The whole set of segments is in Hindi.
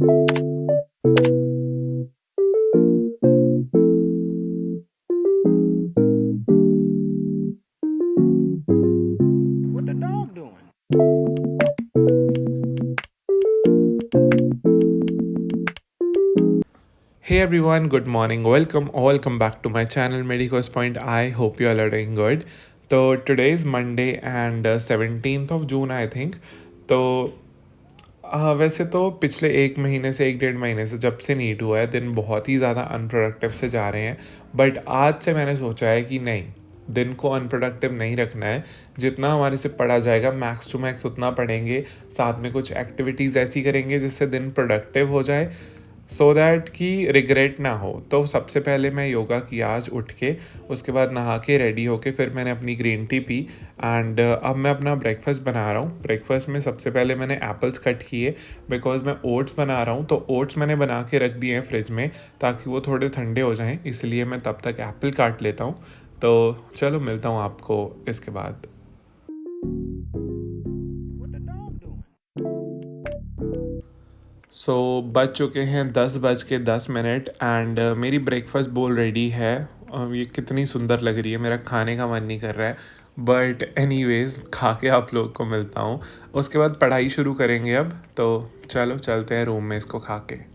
What the dog doing? Hey everyone, good morning. Welcome back to my channel Medicos Point. I hope you all are doing good. So today is Monday and 17th of June I think. तो वैसे तो पिछले एक महीने से 1 डेढ़ महीने से जब से नीट हुआ है दिन बहुत ही ज़्यादा अनप्रोडक्टिव से जा रहे हैं. बट आज से मैंने सोचा है कि नहीं, दिन को अनप्रोडक्टिव नहीं रखना है. जितना हमारे से पढ़ा जाएगा मैक्स टू मैक्स उतना पढ़ेंगे. साथ में कुछ एक्टिविटीज़ ऐसी करेंगे जिससे दिन प्रोडक्टिव हो जाए, सो दैट कि रिग्रेट ना हो. तो सबसे पहले मैं योगा किया आज उठ के. उसके बाद नहा के रेडी होके फिर मैंने अपनी ग्रीन टी पी. एंड अब मैं अपना ब्रेकफास्ट बना रहा हूँ. ब्रेकफास्ट में सबसे पहले मैंने एप्पल्स कट किए बिकॉज मैं ओट्स बना रहा हूँ. तो ओट्स मैंने बना के रख दिए हैं फ्रिज में ताकि वो थोड़े ठंडे हो जाएं, इसलिए मैं तब तक एप्पल काट लेता हूँ. तो चलो मिलता हूँ आपको इसके बाद. What the dog doing? सो बज चुके हैं 10:10 एंड मेरी ब्रेकफास्ट बोल रेडी है. ये कितनी सुंदर लग रही है, मेरा खाने का मन नहीं कर रहा है. बट एनीवेज खा के आप लोग को मिलता हूँ. उसके बाद पढ़ाई शुरू करेंगे अब. तो चलो चलते हैं रूम में इसको खा के.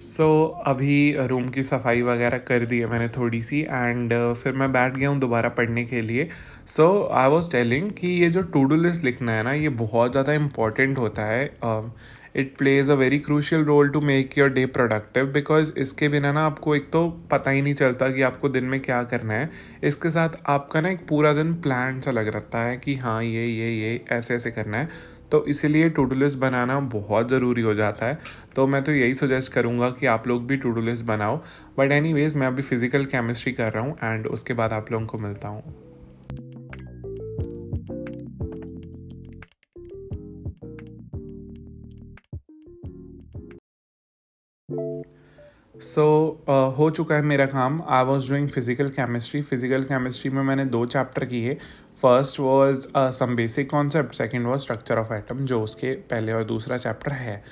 सो अभी रूम की सफाई वगैरह कर दी है मैंने थोड़ी सी. एंड फिर मैं बैठ गया हूँ दोबारा पढ़ने के लिए. सो आई वॉज टेलिंग कि ये जो टू डू लिस्ट लिखना है ना, ये बहुत ज़्यादा इम्पॉर्टेंट होता है. It plays a very crucial role to make your day productive. Because इसके बिना ना आपको एक तो पता ही नहीं चलता कि आपको दिन में क्या करना है. इसके साथ आपका ना एक पूरा दिन प्लान सा लग रहता है कि हाँ ये ऐसे ऐसे करना है. तो इसीलिए टू डू लिस्ट बनाना बहुत ज़रूरी हो जाता है. तो मैं तो यही सजेस्ट करूँगा कि आप लोग भी टू डू लिस्ट बनाओ. बट एनीवेज मैं अभी फ़िज़िकल केमिस्ट्री कर रहा हूँ एंड उसके बाद आप लोगों को मिलता हूँ. सो हो चुका है मेरा काम. I was doing physical chemistry में मैंने 2 चैप्टर किए. First was some basic concept, second was structure of atom, जो उसके पहले और दूसरा चैप्टर है.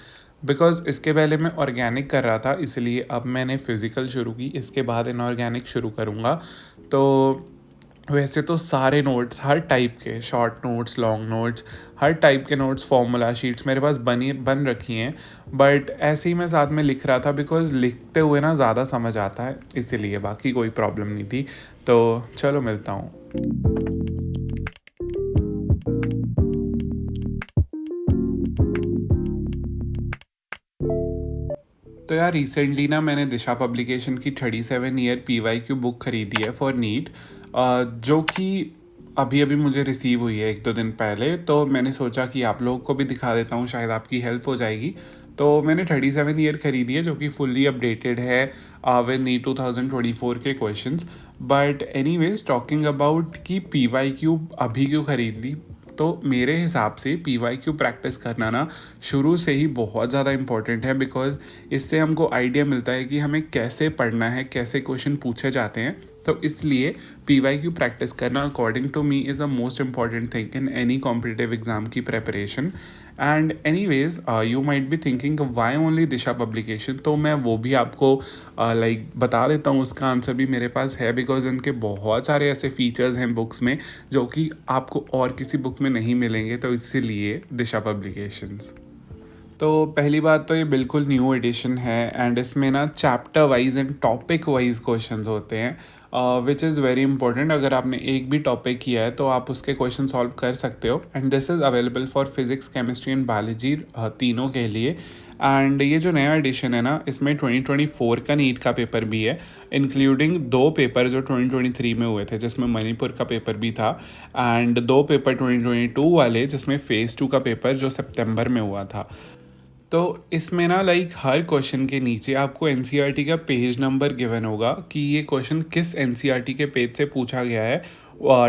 बिकॉज इसके पहले मैं ऑर्गेनिक कर रहा था, इसलिए अब मैंने फ़िज़िकल शुरू की, इसके बाद इनऑर्गेनिक शुरू करूँगा. तो वैसे तो सारे नोट्स, हर टाइप के शॉर्ट नोट्स, लॉन्ग नोट्स, हर टाइप के नोट्स, फॉर्मूला शीट्स मेरे पास बन रखी हैं. बट ऐसे ही मैं साथ में लिख रहा था बिकॉज लिखते हुए ना ज़्यादा समझ आता है, इसीलिए बाकी कोई प्रॉब्लम नहीं थी. तो चलो मिलता हूँ. तो यार रिसेंटली ना मैंने दिशा पब्लिकेशन की 37 ईयर PYQ बुक खरीदी है फॉर नीट, जो कि अभी अभी मुझे रिसीव हुई है 1-2 दिन पहले. तो मैंने सोचा कि आप लोगों को भी दिखा देता हूँ, शायद आपकी हेल्प हो जाएगी. तो मैंने 37 ईयर खरीदी है जो कि फुल्ली अपडेटेड है विद नीट 2024 के questions. But anyways talking about कि PYQ अभी क्यों खरीद ली, तो मेरे हिसाब से PYQ प्रैक्टिस करना ना शुरू से ही बहुत ज़्यादा इम्पॉर्टेंट है. बिकॉज इससे हमको आइडिया मिलता है कि हमें कैसे पढ़ना है, कैसे क्वेश्चन पूछे जाते हैं. तो इसलिए PYQ प्रैक्टिस करना according to me is a most important thing in any competitive exam की preparation. And anyways you might be thinking why only Disha publication. तो मैं वो भी आपको बता देता हूँ, उसका आंसर भी मेरे पास है. बिकॉज इनके बहुत सारे ऐसे फीचर्स हैं बुक्स में जो कि आपको और किसी बुक में नहीं मिलेंगे. तो इसीलिए दिशा पब्लिकेशंस. तो पहली बात तो ये बिल्कुल न्यू एडिशन है एंड इसमें ना chapter wise and topic wise questions होते हैं, विच इज़ वेरी इंपॉर्टेंट. अगर आपने एक भी टॉपिक किया है तो आप उसके क्वेश्चन सॉल्व कर सकते हो. And this is available for physics, chemistry and biology, तीनों के लिए. एंड ये जो नया एडिशन है ना, इसमें 2024 का नीट का पेपर भी है, इंक्लूडिंग 2 पेपर जो 2023 में हुए थे जिसमें मणिपुर का पेपर भी था, एंड 2 पेपर 2022 वाले जिसमें फ़ेज़ 2 का पेपर जो सितंबर में हुआ था. तो इसमें ना लाइक हर क्वेश्चन के नीचे आपको एनसीईआरटी का पेज नंबर गिवन होगा कि ये क्वेश्चन किस एनसीईआरटी के पेज से पूछा गया है,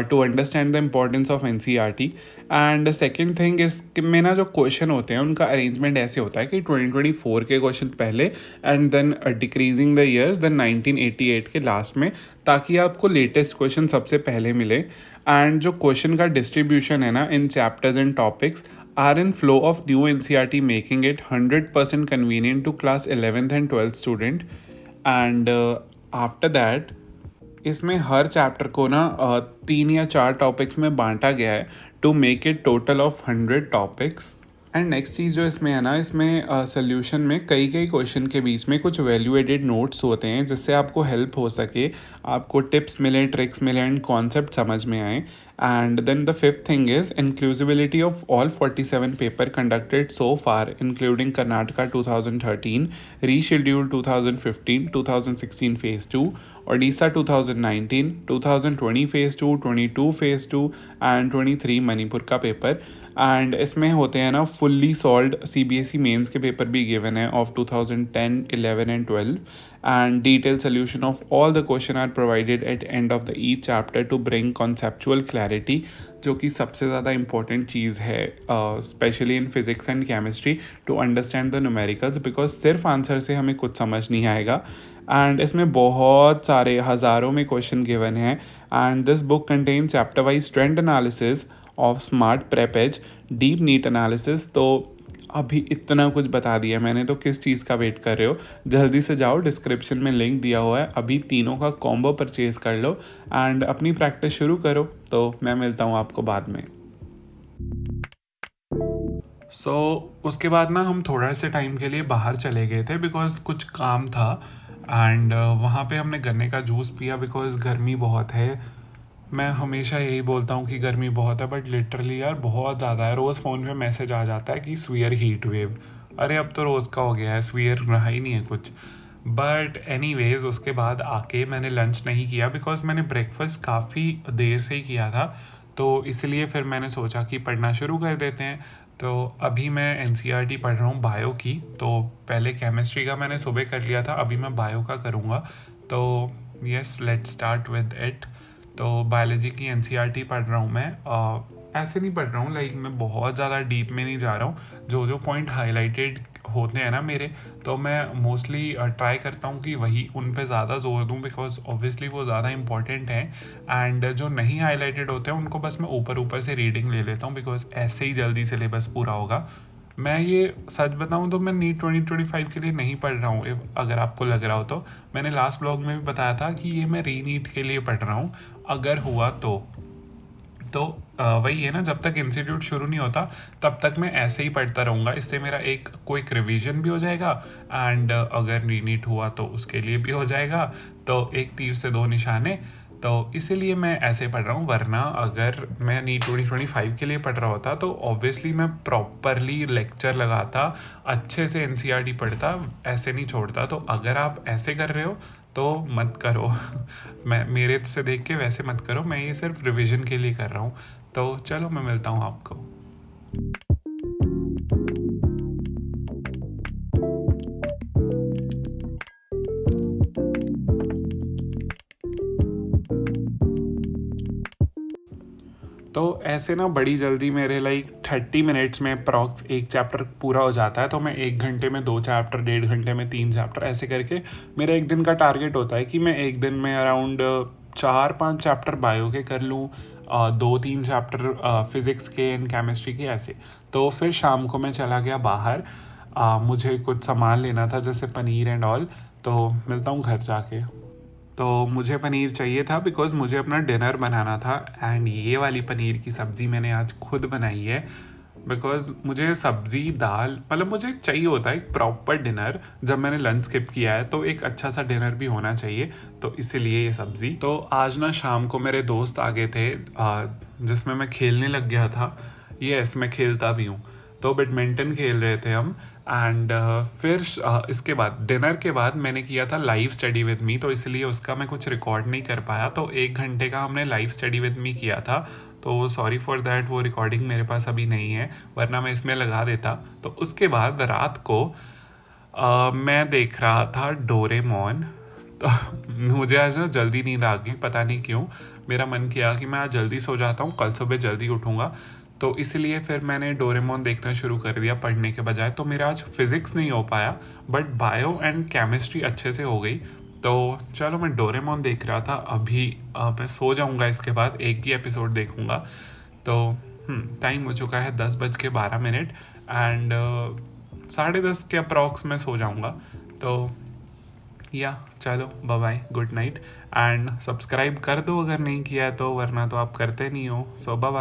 to understand the importance of NCERT. And second thing इसमें ना जो क्वेश्चन होते हैं उनका अरेंजमेंट ऐसे होता है कि 2024 के क्वेश्चन पहले and then decreasing the years then 1988 के लास्ट में, ताकि आपको लेटेस्ट क्वेश्चन सबसे पहले मिले। एंड जो क्वेश्चन का डिस्ट्रीब्यूशन है ना in chapters and topics are in flow of new NCERT, making it 100% convenient to class 11th and 12th student. And after that इसमें हर चैप्टर को ना 3 या 4 टॉपिक्स में बांटा गया है to make it total of 100 topics. And next चीज़ जो इसमें है ना, इसमें सोल्यूशन में कई क्वेश्चन के बीच में कुछ वैल्यू एडेड नोट्स होते हैं जिससे आपको हेल्प हो सके, आपको टिप्स मिले, ट्रिक्स मिले एंड कॉन्सेप्ट समझ में आए। And then the fifth thing is inclusivity of all 47 paper conducted so far, including Karnataka 2013, rescheduled 2015, 2016 phase 2, Odisha 2019, 2020 phase 2, 22 phase 2 and 23 Manipur का पेपर। एंड इसमें होते हैं ना फुल्ली सॉल्व्ड सीबीएसई मेंस के पेपर भी गिवन है of 2010, 11 and 12, and detailed solution of all the question are provided at end of the each chapter to bring conceptual clarity, जो कि सबसे ज़्यादा इम्पोर्टेंट चीज़ है specially in physics and chemistry to understand the numericals, because सिर्फ आंसर से हमें कुछ समझ नहीं आएगा। एंड इसमें बहुत सारे हज़ारों में क्वेश्चन गिवन हैं। And this book contain chapter wise trend analysis of smart prep edge, deep NEET analysis. तो अभी इतना कुछ बता दिया मैंने, तो किस चीज़ का वेट कर रहे हो? जल्दी से जाओ, डिस्क्रिप्शन में लिंक दिया हुआ है, अभी तीनों का कॉम्बो परचेज कर लो एंड अपनी प्रैक्टिस शुरू करो। तो मैं मिलता हूँ आपको बाद में। उसके बाद ना हम थोड़ा से टाइम के लिए बाहर चले गए थे बिकॉज कुछ काम था। एंड वहाँ पे हमने गन्ने का जूस पिया बिकॉज गर्मी बहुत है। मैं हमेशा यही बोलता हूँ कि गर्मी बहुत है, बट लिटरली यार बहुत ज़्यादा है। रोज़ फ़ोन पे मैसेज आ जाता है कि स्वीयर हीट वेव। अरे अब तो रोज़ का हो गया है, स्वीयर रहा ही नहीं है कुछ। बट एनीवेज उसके बाद आके मैंने लंच नहीं किया बिकॉज मैंने ब्रेकफास्ट काफ़ी देर से ही किया था, तो इसलिए फिर मैंने सोचा कि पढ़ना शुरू कर देते हैं। तो अभी मैं एनसीईआरटी पढ़ रहा हूँ बायो की। तो पहले केमिस्ट्री का मैंने सुबह कर लिया था, अभी मैं बायो का करूँगा। तो yes, let's start with it. तो बायोलॉजी की एनसीईआरटी पढ़ रहा हूँ मैं। ऐसे नहीं पढ़ रहा हूँ, लाइक मैं बहुत ज़्यादा डीप में नहीं जा रहा हूँ। जो जो पॉइंट हाईलाइटेड होते हैं ना मेरे, तो मैं मोस्टली ट्राई करता हूँ कि वही उन पे ज़्यादा जोर दूँ बिकॉज ऑब्वियसली वो ज़्यादा इंपॉर्टेंट हैं। एंड जो नहीं हाईलाइटेड होते हैं उनको बस मैं ऊपर ऊपर से रीडिंग ले लेता हूँ बिकॉज ऐसे ही जल्दी सिलेबस पूरा होगा। मैं ये सच बताऊं तो मैं नीट 2025 के लिए नहीं पढ़ रहा हूँ, अगर आपको लग रहा हो तो। मैंने लास्ट ब्लॉग में भी बताया था कि ये मैं री नीट के लिए पढ़ रहा हूँ, अगर हुआ तो वही है ना, जब तक इंस्टीट्यूट शुरू नहीं होता तब तक मैं ऐसे ही पढ़ता रहूँगा। इससे मेरा एक क्विक रिवीजन भी हो जाएगा एंड अगर री नीट हुआ तो उसके लिए भी हो जाएगा। तो एक तीर से दो निशाने। तो इसीलिए मैं ऐसे पढ़ रहा हूँ, वरना अगर मैं नीट 2025 के लिए पढ़ रहा होता तो ऑब्वियसली मैं प्रॉपरली लेक्चर लगाता, अच्छे से एनसीईआरटी पढ़ता, ऐसे नहीं छोड़ता। तो अगर आप ऐसे कर रहे हो तो मत करो मैं मेरे से देख के वैसे मत करो, मैं ये सिर्फ रिवीजन के लिए कर रहा हूँ। तो चलो मैं मिलता हूँ आपको। तो ऐसे ना बड़ी जल्दी मेरे लाइक 30 मिनट्स में अप्रॉक्स एक चैप्टर पूरा हो जाता है। तो मैं 1 घंटे में 2 चैप्टर, 1.5 घंटे में 3 चैप्टर, ऐसे करके मेरा एक दिन का टारगेट होता है कि मैं एक दिन में अराउंड 4-5 चैप्टर बायो के कर लूँ, 2-3 चैप्टर फिज़िक्स के एंड केमिस्ट्री के, ऐसे। तो फिर शाम को मैं चला गया बाहर, मुझे कुछ सामान लेना था जैसे पनीर एंड ऑल। तो मिलता हूँ घर जाके। तो मुझे पनीर चाहिए था बिकॉज़ मुझे अपना डिनर बनाना था एंड ये वाली पनीर की सब्ज़ी मैंने आज खुद बनाई है बिकॉज़ मुझे सब्ज़ी दाल मतलब मुझे चाहिए होता है एक प्रॉपर डिनर। जब मैंने लंच स्किप किया है तो एक अच्छा सा डिनर भी होना चाहिए, तो इसीलिए ये सब्ज़ी। तो आज ना शाम को मेरे दोस्त आ गए थे जिसमें मैं खेलने लग गया था। यस, मैं खेलता भी हूँ। तो बैडमिंटन खेल रहे थे हम एंड फिर इसके बाद डिनर के बाद मैंने किया था लाइव स्टडी विद मी, तो इसलिए उसका मैं कुछ रिकॉर्ड नहीं कर पाया। तो 1 घंटे का हमने लाइव स्टडी विद मी किया था। तो सॉरी फॉर दैट, वो रिकॉर्डिंग मेरे पास अभी नहीं है, वरना मैं इसमें लगा देता। तो उसके बाद रात को मैं देख रहा था डोरेमोन। तो मुझे आज ना जल्दी नींद आ गई, पता नहीं क्यों। मेरा मन किया कि मैं आज जल्दी सो जाता हूँ, कल सुबह जल्दी उठूँगा। तो इसलिए फिर मैंने डोरेमोन देखना शुरू कर दिया पढ़ने के बजाय। तो मेरा आज फिज़िक्स नहीं हो पाया, बट बायो एंड केमिस्ट्री अच्छे से हो गई। तो चलो, मैं डोरेमोन देख रहा था अभी। मैं सो जाऊँगा इसके बाद, एक ही एपिसोड देखूँगा। तो टाइम हो चुका है 10:12 एंड 10:30 के अप्रॉक्स में सो जाऊँगा। तो या चलो, bye bye, good night. And subscribe कर दो अगर नहीं किया है तो, वरना तो आप करते नहीं हो। सो बाय बाय।